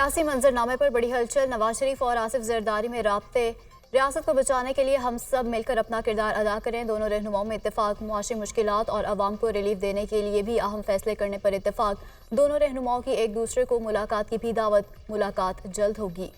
सियासी मंजरनामे पर बड़ी हलचल। नवाज शरीफ और आसिफ जरदारी में राब्ते। रियासत को बचाने के लिए हम सब मिलकर अपना किरदार अदा करें। दोनों रहनुमाओं में इत्तेफाक। मुआशी मुश्किलात और अवाम को रिलीफ देने के लिए भी अहम फैसले करने पर इत्तेफाक। दोनों रहनुमाओं की एक दूसरे को मुलाकात की भी दावत। मुलाकात जल्द होगी।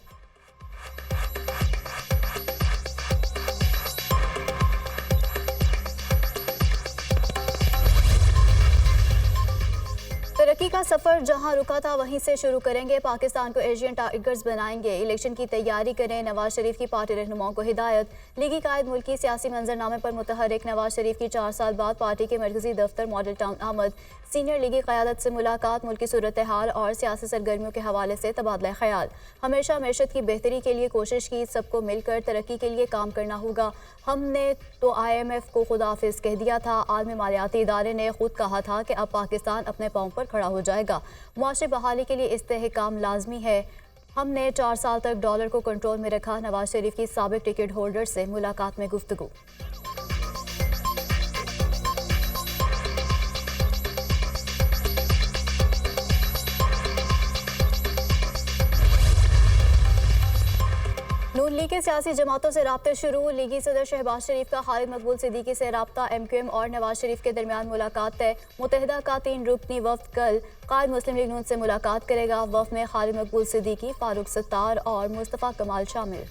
तरक्की का सफर जहां रुका था वहीं से शुरू करेंगे। पाकिस्तान को एशियन टाइगर्स बनाएंगे। इलेक्शन की तैयारी करें। नवाज शरीफ की पार्टी रहनुमाओं को हिदायत। लीगी कायद मुल्की सियासी मंजरनामे पर मुतहरिक। नवाज शरीफ की 4 साल बाद पार्टी के मरकजी दफ्तर मॉडल टाउन आमद। सीनियर लीगी क़यादत से मुलाकात। मुल्की सूरत हाल और सियासी सरगर्मियों के हवाले से तबादला ख्याल। हमेशा मैशत की बेहतरी के लिए कोशिश की। सबको मिलकर तरक्की के लिए काम करना होगा। हमने तो IMF को खुदाफिज कह दिया था। आलमी मालियाती इदारे ने खुद कहा था कि अब पाकिस्तान अपने पाँव पर खड़ा हो जाएगा। मुआशी बहाली के लिए इस्तेहकाम लाजमी है। हमने 4 साल तक डॉलर को कंट्रोल में रखा। नवाज शरीफ की साबिक टिकट होल्डर से मुलाकात में गुफ्तगू। नून लीग के सियासी जमातों से राब्ते शुरू। लीगी सदर शहबाज शरीफ का खालिद मकबूल सिद्दीकी से राब्ता। MQM और नवाज शरीफ के दरमियान मुलाकात तय। मुत्तहिदा का 3 रुकनी वफ्द कल कायद मुस्लिम लीग नून से मुलाकात करेगा। वफ्द में खालिद मकबूल सिद्दीकी, फारूक सत्तार और मुस्तफ़ा कमाल शामिल।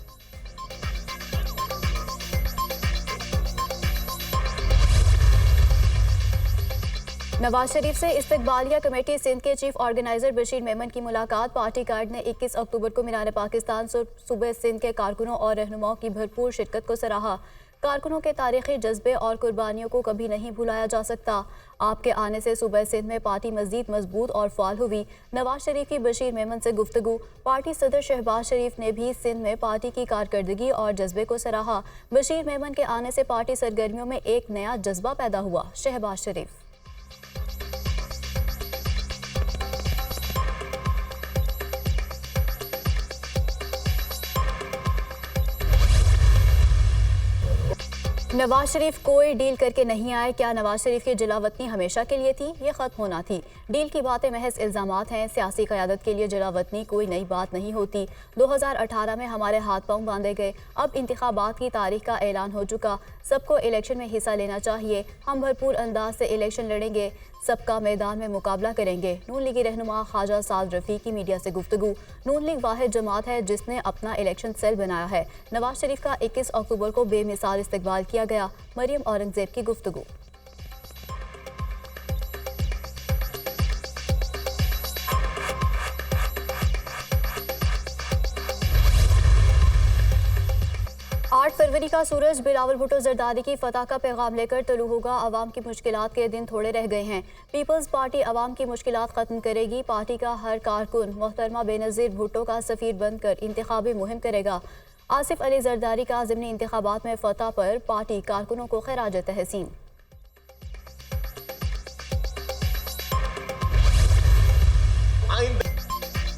नवाज शरीफ से इस्तकबालिया कमेटी सिंध के चीफ ऑर्गेनाइजर बशीर मेमन की मुलाकात। पार्टी कार्ड ने 21 अक्टूबर को मीनार पाकिस्तान सूबे सिंध के कारकुनों और रहनुमाओं की भरपूर शिरकत को सराहा। कारकुनों के तारीखी जज्बे और कुर्बानियों को कभी नहीं भुलाया जा सकता। आपके आने से सूबे सिंध में पार्टी मजीद मजबूत और फाल हुई। नवाज शरीफ की बशीर मेमन से गुफ्तगू। पार्टी सदर शहबाज शरीफ ने भी सिंध में पार्टी की कारकर्दगी और जज्बे को सराहा। बशीर मेमन के आने से पार्टी सरगर्मियों में एक नया जज्बा पैदा हुआ। शहबाज शरीफ। नवाज शरीफ कोई डील करके नहीं आए। क्या नवाज शरीफ की जलावतनी हमेशा के लिए थी? ये खत्म होना थी। डील की बातें महज इल्जामात हैं। सियासी क़यादत के लिए जलावतनी कोई नई बात नहीं होती। 2018 में हमारे हाथ पांव बांधे गए। अब इंतखाबात की तारीख का ऐलान हो चुका। सबको इलेक्शन में हिस्सा लेना चाहिए। हम भरपूर अंदाज से इलेक्शन लड़ेंगे। सबका मैदान में मुकाबला करेंगे। नून लीगी रहनुमा ख्वाजा साद रफ़ी की मीडिया से गुफ्तगू। नून लीग वाहिद जमात है जिसने अपना इलेक्शन सेल बनाया है। नवाज शरीफ का 21 अक्टूबर को बेमिसाल इस्तकबाल किया गया। मरियम औरंगजेब की गुफ्तगू। फरवरी का सूरज बिलावल भुट्टो जरदारी की फतह का पैगाम लेकर तलू होगा। अवाम की मुश्किलात के दिन थोड़े रह गए हैं। पीपल्स पार्टी अवाम की मुश्किलात खत्म करेगी। पार्टी का हर कारकुन मोहतरमा बेनज़ीर भुट्टो का सफ़ीर बनकर इंतखाबी मुहिम करेगा। आसिफ अली जरदारी का ज़िमनी इंतखाबात में फतह पर पार्टी कारकुनों को खिराज तहसीन।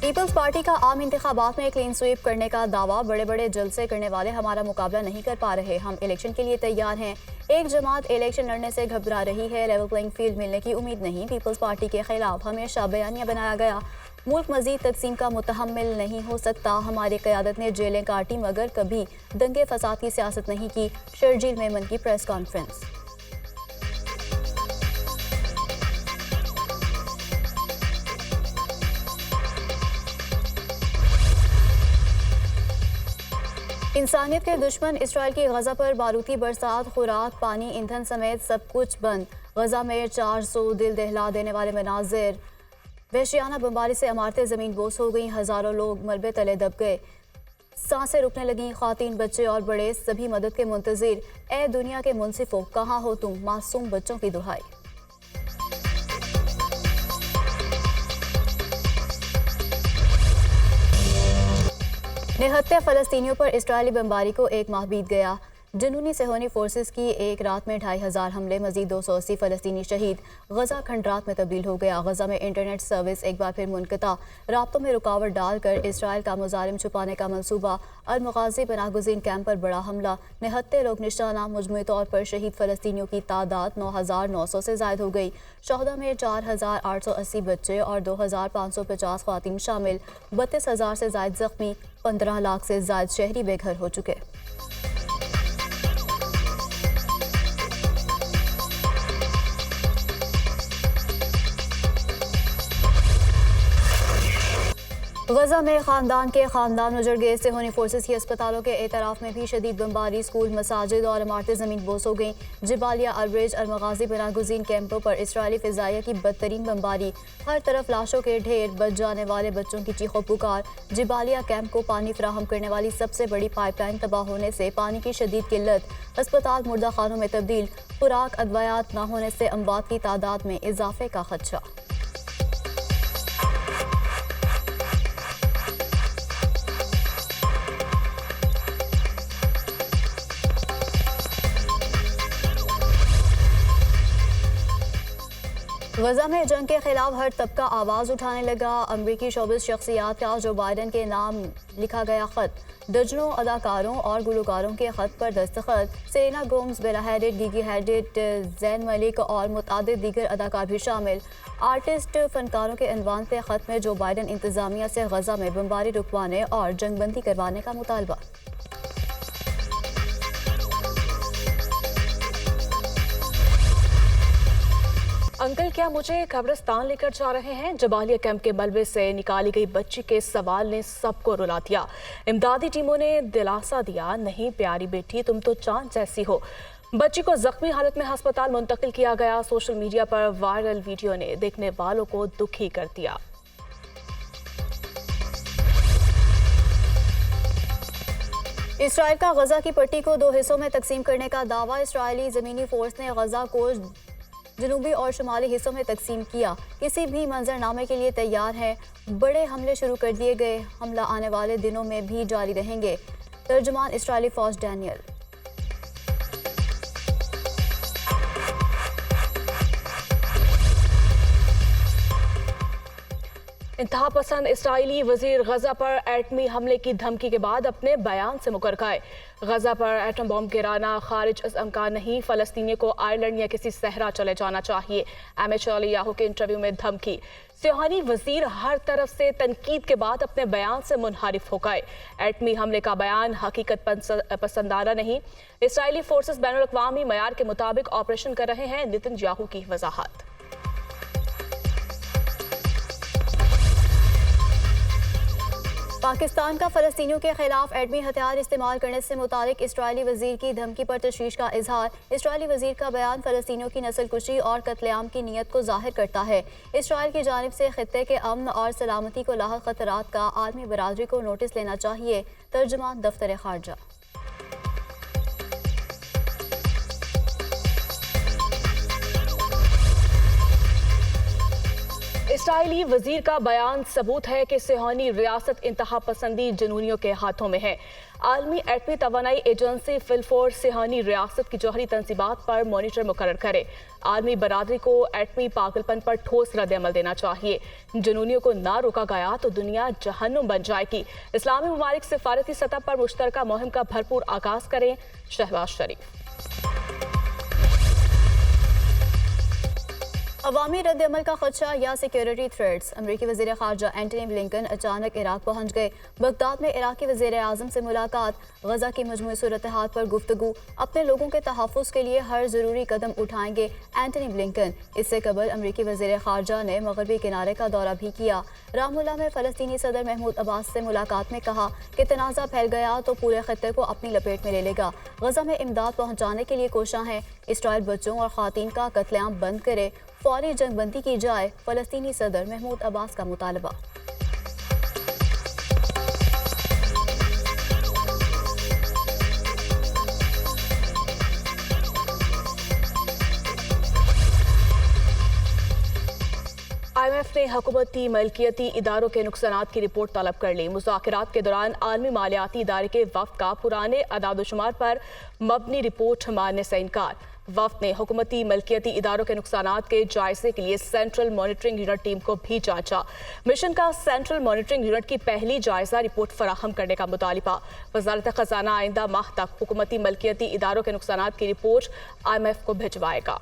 पीपल्स पार्टी का आम इंतखाबात में क्लीन स्वीप करने का दावा। बड़े बड़े जलसे करने वाले हमारा मुकाबला नहीं कर पा रहे। हम इलेक्शन के लिए तैयार हैं। एक जमात इलेक्शन लड़ने से घबरा रही है। लेवल प्लेइंग फील्ड मिलने की उम्मीद नहीं। पीपल्स पार्टी के खिलाफ हमेशा बयानिया बनाया गया। मुल्क मजीद तकसीम का मुतहम्मिल नहीं हो सकता। हमारी क़यादत ने जेलें काटी मगर कभी दंगे फसाद की सियासत नहीं की। शर्जील मेमन की प्रेस कॉन्फ्रेंस। इंसानियत के दुश्मन इसराइल की गजा पर बारूदी बरसात। खुराक, पानी, ईंधन समेत सब कुछ बंद। गजा में 400 दिल दहला देने वाले मनाजिर। वहशियाना बमबारी से इमारतें ज़मीन बोस हो गईं। हज़ारों लोग मलबे तले दब गए। सांसें रुकने लगीं। ख़वातीन, बच्चे और बड़े सभी मदद के मुंतज़िर। ए दुनिया के मुनसिफों, कहाँ हो तुम? मासूम बच्चों की दुहाई। निहत्ते फ़लस्तीनियों पर इसराइली बमबारी को 1 माह बीत गया। जुनूनी सेहोनी फोर्सेस की एक रात में 2500 हमले, मजीद 280 फ़लस्तीनी शहीद। गजा खंडरात में तब्दील हो गया। गजा में इंटरनेट सर्विस एक बार फिर मुनक़ता। राब्तों में रुकावट डालकर इसराइल का मुजालिम छुपाने का मंसूबा। अल-मग़ाज़ी पनाहगुज़ीन कैंप पर बड़ा हमला, 69 लोग निशाना। मुजमूई तौर पर शहीद फ़लस्तीनियों की तादाद 9900 से ज़ायद हो गई। शोहदा में 4880 बच्चे और 2550 ख़वातीन शामिल। 32,000 से ज़ायद ज़ख्मी, 15 लाख से ज़ायद शहरी बेघर हो चुके। गजा में खानदान के खानदान उजड़ गए। सेहोनी फोर्सेस की अस्पतालों के एतराफ में भी शदीद बमबारी। स्कूल, मसाजिद और इमारतें ज़मीन बोस हो गईं। जिबालिया, अलब्रेज, अल-मग़ाज़ी पनाहगुज़ीन कैंपों पर इसराइली फ़िज़ाइया की बदतरीन बमबारी। हर तरफ लाशों के ढेर, बच जाने वाले बच्चों की चीखों पुकार। जिबालिया कैंप को पानी फराहम करने वाली सबसे बड़ी पाइपलाइन तबाह होने से पानी की शदीद किल्लत। अस्पताल मुर्दा खानों में तब्दील। खुराक अद्वियात न होने से अमवात की तादाद में इजाफे का खदशा। गजा में जंग के खिलाफ हर तबका आवाज़ उठाने लगा। अमरीकी शोबिस शख्सियात का जो बाइडन के नाम लिखा गया ख़त। दर्जनों अदाकारों और गुलकारों के ख़त पर दस्तखत। सेलेना गोम्स, बेला हैडिड, गिगी हैडिड, जैन मलिक और मुतादिद दीगर अदाकार भी शामिल। आर्टिस्ट फनकारों के अनवान से ख़त में जो बाइडन इंतज़ामिया से गजा में बमबारी रुकवाने और जंगबंदी करवाने का मुतालबा। अंकल, क्या मुझे कब्रिस्तान लेकर जा रहे हैं? जबालिया कैंप के मलबे से निकाली गई बच्ची के सवाल ने सबको रुला दिया। इमदादी टीमों ने दिलासा दिया, नहीं प्यारी बेटी, तुम तो चांद जैसी हो। बच्ची को जख्मी हालत में अस्पताल मुंतकिल किया गया। सोशल मीडिया पर वायरल वीडियो ने देखने वालों को दुखी कर दिया। इसराइल का गजा की पट्टी को 2 हिस्सों में तकसीम करने का दावा। इसराइली ज़मीनी फोर्स ने गजा को जनूबी और शुमाली हिस्सों में तकसीम किया। किसी भी मंजरनामे के लिए तैयार है। बड़े हमले शुरू कर दिए गए। हमला आने वाले दिनों में भी जारी रहेंगे। तर्जुमान इसराइली फौज डैनियल। इंतहा पसंद इसराइली वजीर गजा पर एटमी हमले की धमकी के बाद अपने बयान से मुकर गए। गजा पर एटम बॉम्ब गिराना खारिज अज़ इम्कान नहीं, फ़लस्तीनियों को आयरलैंड या किसी सहरा चले जाना चाहिए। नेतन्याहू के इंटरव्यू में धमकी। सेहोनी वजीर हर तरफ से तनकीद के बाद अपने बयान से मुनहरिफ हो गए। एटमी हमले का बयान हकीकत पसंदाना नहीं। इसराइली फोर्सेस बैनुल अक़वामी मयार के मुताबिक ऑपरेशन कर रहे हैं। नेतन्याहू की वजाहत। पाकिस्तान का फ़लस्तीनियों के खिलाफ एटमी हथियार इस्तेमाल करने से मुतालिक इसराइली वजीर की धमकी पर तशवीश का इजहार। इसराइली वजीर का बयान फ़लस्तीनियों की नस्लकुशी और कत्लेआम की नीयत को जाहिर करता है। इसराइल की जानिब से खित्ते के अमन और सलामती को लाहक खतरात का आलमी बरादरी को नोटिस लेना चाहिए। तर्जुमान दफ्तर खारजा। इसराइली वजीर का बयान सबूत है कि सेहोनी रियासत इंतहा पसंदी जनूनियों के हाथों में है। आलमी एटमी तवानाई एजेंसी फिलफोर सेहोनी रियासत की जौहरी तंजीबात पर मॉनिटर मुकर्रर करे। आलमी बरादरी को एटमी पागलपन पर ठोस रद्द-ए-अमल देना चाहिए। जनूनियों को ना रोका गया तो दुनिया जहन्नुम बन जाएगी। इस्लामी ममालिक सिफारती सतह पर मुश्तरका मुहिम का भरपूर आगाज करें। शहबाज शरीफ। अवामी रद्द-ए-अमल का खदशा या सिक्योरिटी थ्रेट्स। अमरीकी वज़ीर ख़ारजा एंटनी ब्लिंकन अचानक इराक पहुंच गए। बगदाद में इराकी वज़ीर आज़म से मुलाकात। गजा की मजमूई सूरत हाल पर गुफ्तगू। अपने लोगों के तहफ़्फ़ुज़ के लिए हर ज़रूरी कदम उठाएंगे एंटनी ब्लिंकन। इससे कबल अमरीकी वज़ीर ख़ारजा ने मगरबी किनारे का दौरा भी किया। रामल्ला में फ़लस्तीनी सदर महमूद अब्बास से मुलाकात में कहा कि तनाज़ा फैल गया तो पूरे खत्ते को अपनी लपेट में ले लेगा। गजा में इमदाद पहुँचाने के लिए कोशां है। इसराइल बच्चों और ख़वातीन का कत्लेआम बंद करे, फौरी जंगबंदी की जाए। फ़लस्तीनी सदर महमूद अब्बास का मुतालबा। IMF ने हुकूमती मलकियती इदारों के नुकसानात की रिपोर्ट तलब कर ली। मुज़ाकरात के दौरान आलमी मालियाती इदारे के वफ़द का पुराने अदाद-ओ-शुमार पर मबनी रिपोर्ट मानने से इनकार। वफ़द ने हुकूमती मलकियती इदारों के नुकसानात के जायजे के लिए सेंट्रल मॉनिटरिंग यूनिट टीम को भी जांचा। मिशन का सेंट्रल मॉनिटरिंग यूनिट की पहली जायजा रिपोर्ट फराहम करने का मुतालिबा। वज़ारत ख़ज़ाना आइंदा माह तक हुकूमती मलकियती इदारों के नुकसानात की रिपोर्ट IMF को भिजवाएगा।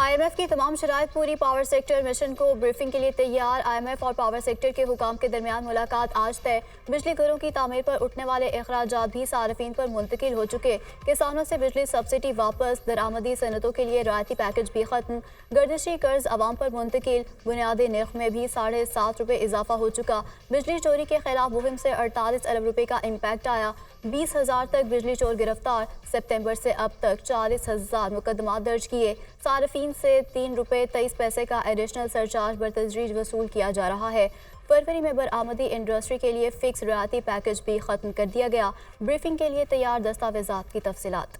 IMF की तमाम शराइत पूरी। पावर सेक्टर मिशन को ब्रीफिंग के लिए तैयार। IMF और पावर सेक्टर के हुकाम के दरमियान मुलाकात आज तय। बिजली घरों की तामीर पर उठने वाले अखराजात भी सार्फिन पर मुंतकिल हो चुके। किसानों से बिजली सब्सिडी वापस। दरामदी सनतों के लिए रियायती पैकेज भी खत्म। गर्दिशी कर्ज आवाम पर मुंतकिल। बुनियादी नर्ख में भी 7.5 रुपये इजाफा हो चुका। बिजली चोरी के खिलाफ मुहिम से 48 अरब रुपये का इम्पैक्ट आया। 20,000 तक बिजली चोर गिरफ्तार। सितंबर से अब तक 40,000 मुकदमा दर्ज किए। सार्फिन से 3 रुपये 23 पैसे का एडिशनल सरचार्ज बतदरीज वसूल किया जा रहा है। फरवरी में बरामदी इंडस्ट्री के लिए फिक्स रियायती पैकेज भी खत्म कर दिया गया। ब्रीफिंग के लिए तैयार दस्तावेजात की तफसीलात।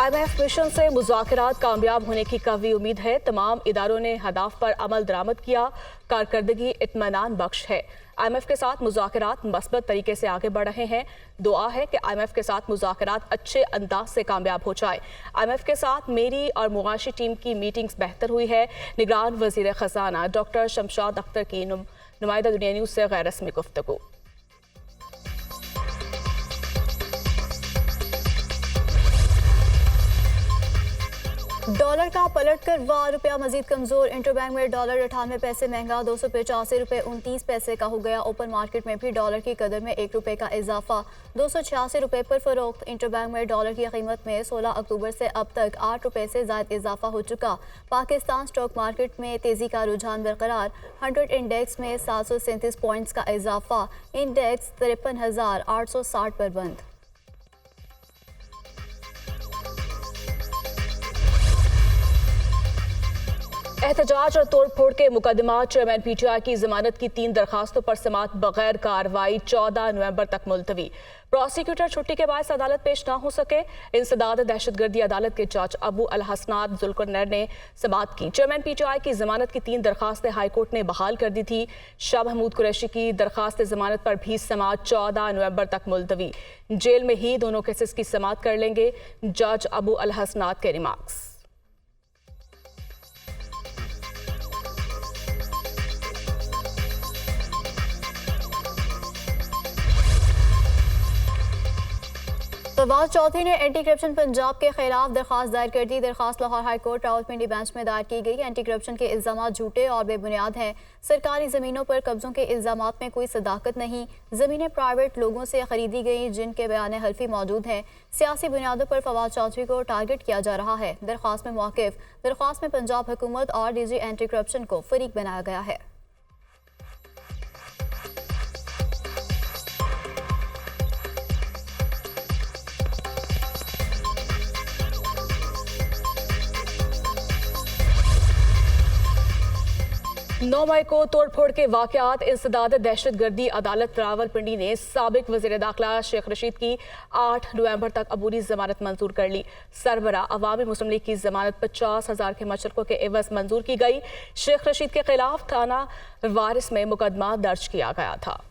IMF मिशन से मुज़ाकरात कामयाब होने की कवी उम्मीद है। तमाम इदारों ने हदाफ पर अमल दरामद किया। कारकर्दगी इत्मीनान बख्श है। IMF के साथ मुज़ाकरात मस्बत तरीके से आगे बढ़ रहे हैं। दुआ है कि IMF के साथ मुज़ाकरात अच्छे अंदाज से कामयाब हो जाए। IMF के साथ मेरी और मुआशी टीम की मीटिंग्स बेहतर हुई है। निगरान वज़ीर ख़ज़ाना डॉक्टर शमशाद अख्तर की नुमाइंदा दुनिया न्यूज़ से गैर रस्मी गुफ्तगू। डॉलर का पलट कर वार। रुपया मजीद कमजोर। इंटरबैंक में डॉलर 98 पैसे महंगा। 285 रुपये 29 पैसे का हो गया। ओपन मार्केट में भी डॉलर की कदर में 1 रुपये का इजाफा। 286 रुपये पर फरोख्त। इंटरबैंक में डॉलर की कीमत में 16 अक्टूबर से अब तक 8 रुपये से ज्यादा इजाफा हो चुका। पाकिस्तान स्टॉक मार्केट में तेजी का रुझान बरकरार। 100 इंडेक्स में 737 पॉइंट्स का इजाफा। इंडेक्स 53,860 पर बंद। एहतजाज और तोड़ फोड़ के मुकदमा। चेयरमैन PTI की जमानत की 3 दरखास्तों पर समाअत बगैर कार्रवाई 14 नवंबर तक मुलतवी। प्रोसिक्यूटर छुट्टी के बाद अदालत पेश ना हो सके। इंसदाद दहशतगर्दी अदालत के जज अबू अल हसनात जुल्करनैन ने समाअत की। चेयरमैन PTI की जमानत की 3 दरखास्तें हाईकोर्ट ने बहाल कर दी थी। शाह महमूद कुरैशी की दरखास्त जमानत पर भी समाअत 14 नवंबर तक मुलतवी। जेल में ही दोनों केसेस की समाअत कर लेंगे। जज अबू अल हसनात के रिमार्क्स। फवाद चौधरी ने एंटी करप्शन पंजाब के खिलाफ दरखास्त दायर कर दी। दरखास्त Lahore high court Rawalpindi bench में दायर की गई। एंटी करप्शन के इल्जामात झूठे और बेबुनियाद हैं। सरकारी जमीनों पर कब्जों के इल्जामात में कोई सदाकत नहीं। जमीनें प्राइवेट लोगों से खरीदी गई जिनके बयान हल्फी मौजूद हैं। सियासी बुनियादों पर फवाद चौधरी को टारगेट किया जा रहा है। दरखास्त में मौक़िफ़। दरखास्त में पंजाब हुकूमत और DG एंटी करप्शन को फरीक बनाया गया है। नौ मई को तोड़फोड़ के वाकयात। इंसदाद दहशतगर्दी अदालत रावलपिंडी ने साबिक वज़ीर दाखिला शेख रशीद की 8 नवंबर तक अबूरी जमानत मंजूर कर ली। सरबरा अवामी मुस्लिम लीग की जमानत 50,000 के मशरकों के एवज मंजूर की गई। शेख रशीद के खिलाफ थाना वारिस में मुकदमा दर्ज किया गया था।